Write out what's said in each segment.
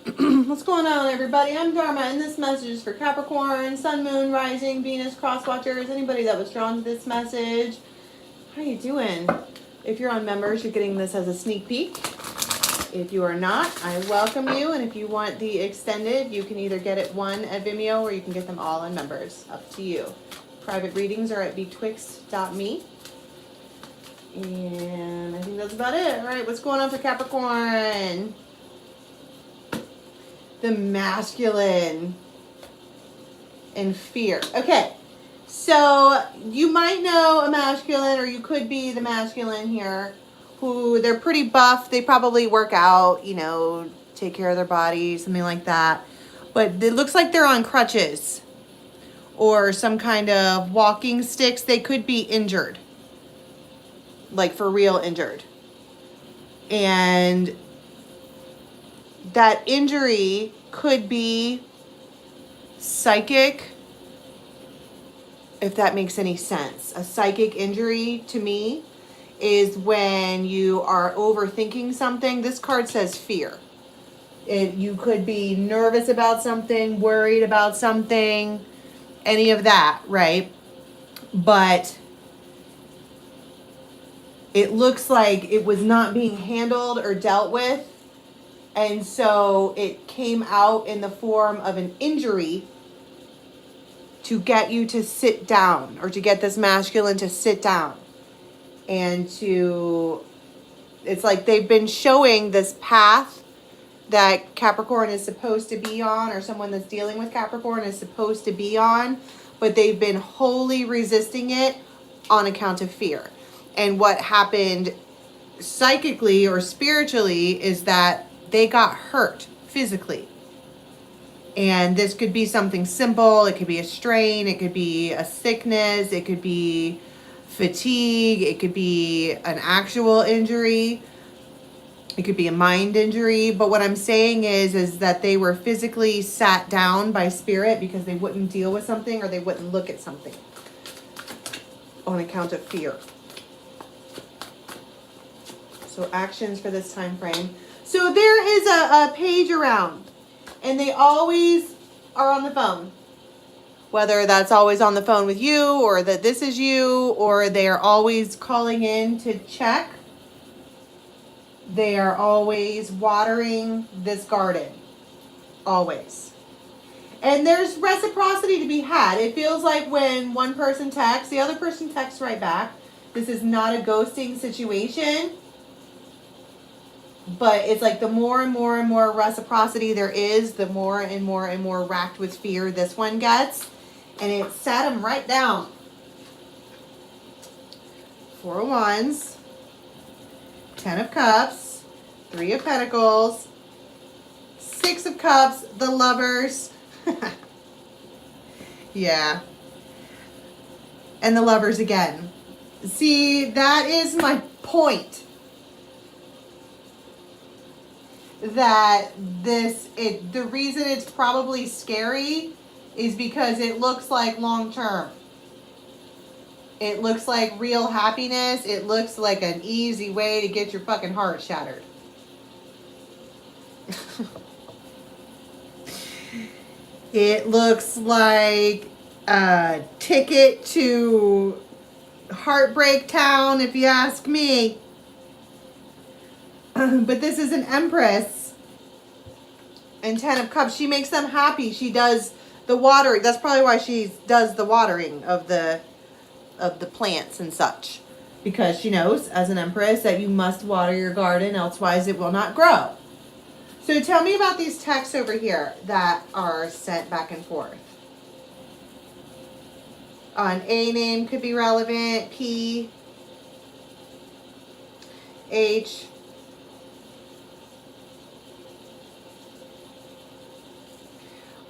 What's going on, everybody? I'm Dharma, and this message is for Capricorn, Sun, Moon, Rising, Venus, Cross-Watchers, anybody that was drawn to this message. How you doing? If you're on members, you're getting this as a sneak peek. If you are not, I welcome you, and if you want the extended, you can either get it one at Vimeo or you can get them all in members. Up to you. Private readings are at betwixt.me. And I think that's about it. All right, what's going on for Capricorn? The masculine and fear. Okay, so you might know a masculine, or you could be the masculine here, who they're pretty buff. They probably work out, you know, take care of their body, something like that. But it looks like they're on crutches or some kind of walking sticks. They could be injured, like for real injured. And that injury could be psychic, if that makes any sense. A psychic injury to me is when you are overthinking something. This card says fear. You could be nervous about something, worried about something, any of that, right? But it looks like it was not being handled or dealt with. And so it came out in the form of an injury to get you to sit down, or to get this masculine to sit down. And it's like they've been showing this path that Capricorn is supposed to be on, or someone that's dealing with Capricorn is supposed to be on, but they've been wholly resisting it on account of fear. And what happened psychically or spiritually is that they got hurt physically. And this could be something simple. It could be a strain. It could be a sickness. It could be fatigue. It could be an actual injury. It could be a mind injury. But what I'm saying is that they were physically sat down by spirit because they wouldn't deal with something, or they wouldn't look at something on account of fear. So actions for this time frame. So there is a page around, and they always are on the phone. Whether that's always on the phone with you, or that this is you, or they are always calling in to check. They are always watering this garden. Always. And there's reciprocity to be had. It feels like when one person texts, the other person texts right back. This is not a ghosting situation. But it's like the more and more and more reciprocity there is, the more and more and more racked with fear this one gets. And it sat him right down. 4 of Wands, 10 of Cups, 3 of Pentacles, 6 of Cups, the Lovers. Yeah. And the Lovers again. See, that is my point. That the reason it's probably scary is because it looks like long term. It looks like real happiness. It looks like an easy way to get your fucking heart shattered. It looks like a ticket to Heartbreak Town, if you ask me. But this is an Empress and 10 of Cups. She makes them happy. She does the watering. That's probably why she does the watering of the plants and such, because she knows as an Empress that you must water your garden, elsewise it will not grow. So tell me about these texts over here that are sent back and forth. An A name could be relevant. P, H.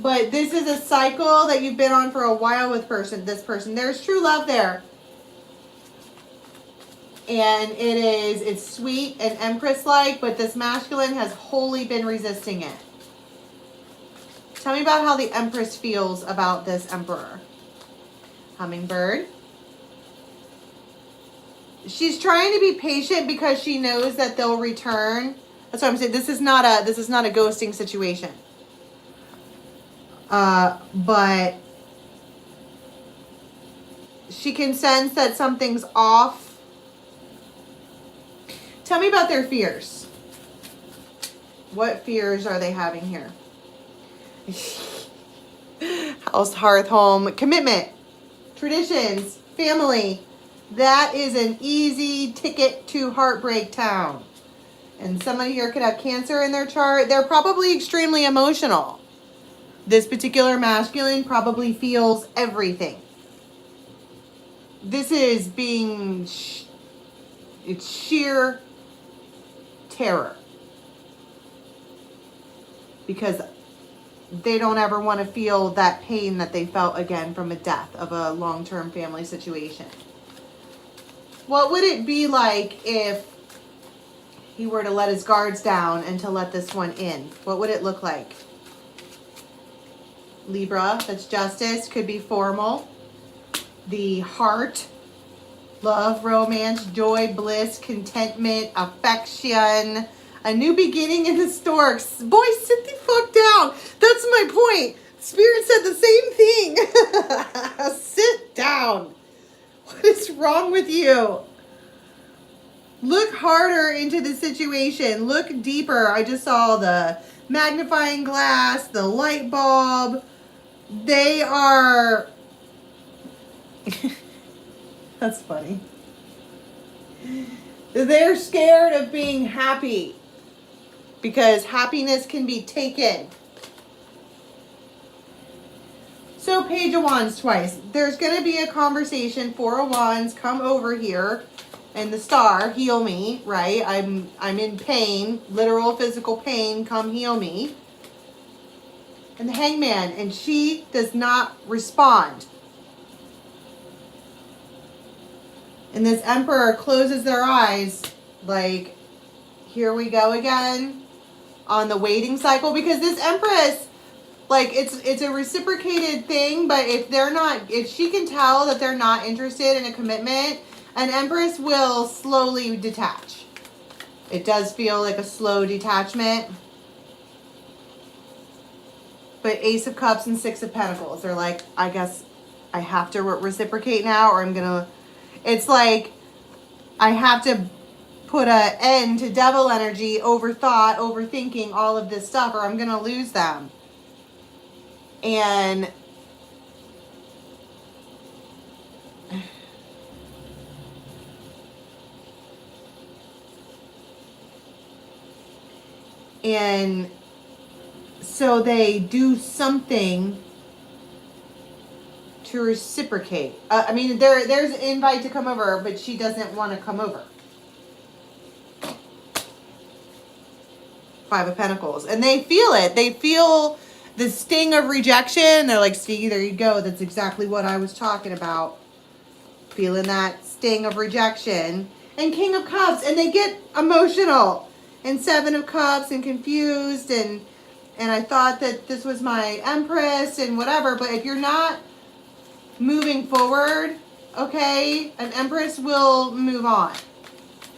But this is a cycle that you've been on for a while with this person. There's true love there. And it's sweet and Empress-like, but this masculine has wholly been resisting it. Tell me about how the Empress feels about this Emperor. Hummingbird. She's trying to be patient because she knows that they'll return. That's what I'm saying. This is not a ghosting situation. But she can sense that something's off. Tell me about their fears. What fears are they having here? House, hearth, home, commitment, traditions, family. That is an easy ticket to heartbreak town. And somebody here could have Cancer in their chart. They're probably extremely emotional. This particular masculine probably feels everything. This is being, it's sheer terror. Because they don't ever want to feel that pain that they felt again from a death of a long-term family situation. What would it be like if he were to let his guards down and to let this one in? What would it look like? Libra, that's justice, could be formal. The heart, love, romance, joy, bliss, contentment, affection, a new beginning in the storks. Boy, sit the fuck down. That's my point. Spirit said the same thing. Sit down. What is wrong with you? Look harder into the situation. Look deeper. I just saw the magnifying glass, the light bulb. They are... That's funny. They're scared of being happy because happiness can be taken. So Page of Wands twice. There's going to be a conversation. Four of Wands, come over here. And the Star, heal me, right? I'm in pain, literal physical pain, come heal me. And the Hangman, and she does not respond. And this Emperor closes their eyes like, here we go again on the waiting cycle. Because this Empress, like, it's a reciprocated thing, but if she can tell that they're not interested in a commitment, an Empress will slowly detach. It does feel like a slow detachment. But Ace of Cups and Six of Pentacles, they're like, I guess I have to reciprocate now, or I'm going to... It's like I have to put an end to devil energy, overthought, overthinking, all of this stuff, or I'm going to lose them. And so they do something to reciprocate. I mean, there's an invite to come over, but she doesn't want to come over. Five of Pentacles. And they feel it. They feel the sting of rejection. They're like, see, there you go. That's exactly what I was talking about. Feeling that sting of rejection. And King of Cups. And they get emotional. And Seven of Cups and confused. And I thought that this was my Empress and whatever. But if you're not moving forward, okay, an Empress will move on.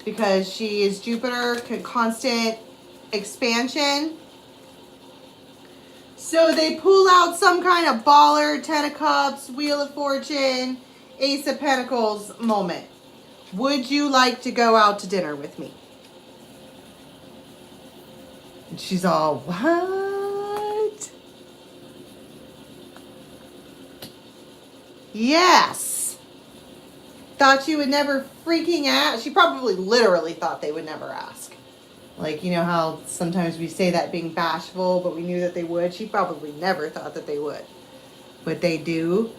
Because she is Jupiter, constant expansion. So they pull out some kind of baller, Ten of Cups, Wheel of Fortune, Ace of Pentacles moment. Would you like to go out to dinner with me? And she's all, what? Yes. Thought you would never freaking ask. She probably literally thought they would never ask. Like, you know how sometimes we say that being bashful, but we knew that they would. She probably never thought that they would. But they do.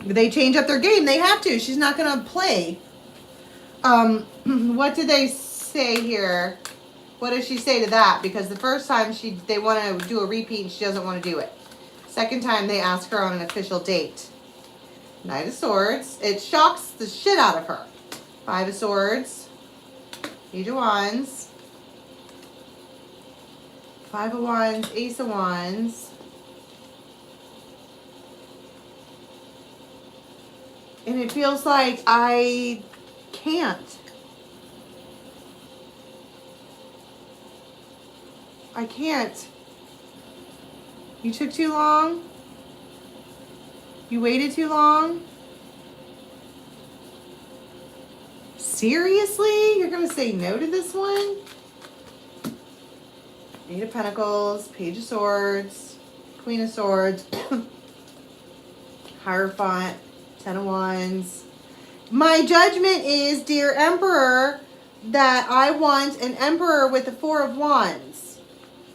They change up their game. They have to. She's not going to play. What did they say here? What does she say to that? Because the first time they want to do a repeat and she doesn't want to do it. Second time they ask her on an official date. Knight of Swords. It shocks the shit out of her. Five of Swords. Page of Wands. Five of Wands. Ace of Wands. And it feels like I can't. I can't. You took too long? You waited too long? Seriously? You're going to say no to this one? Eight of Pentacles, Page of Swords, Queen of Swords, Hierophant, Ten of Wands. My judgment is, dear Emperor, that I want an Emperor with the Four of Wands.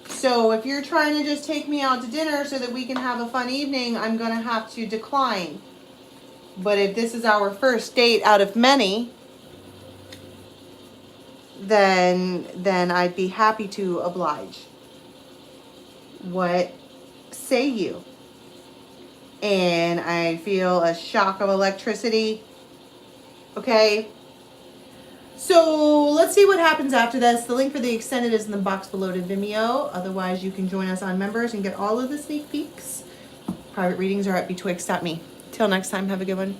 So if you're trying to just take me out to dinner so that we can have a fun evening, I'm going to have to decline. But if this is our first date out of many, then I'd be happy to oblige. What say you? And I feel a shock of electricity. Okay. So let's see what happens after this. The link for the extended is in the box below to Vimeo. Otherwise, you can join us on Members and get all of the sneak peeks. Private readings are at betwixt.me. Till next time, have a good one.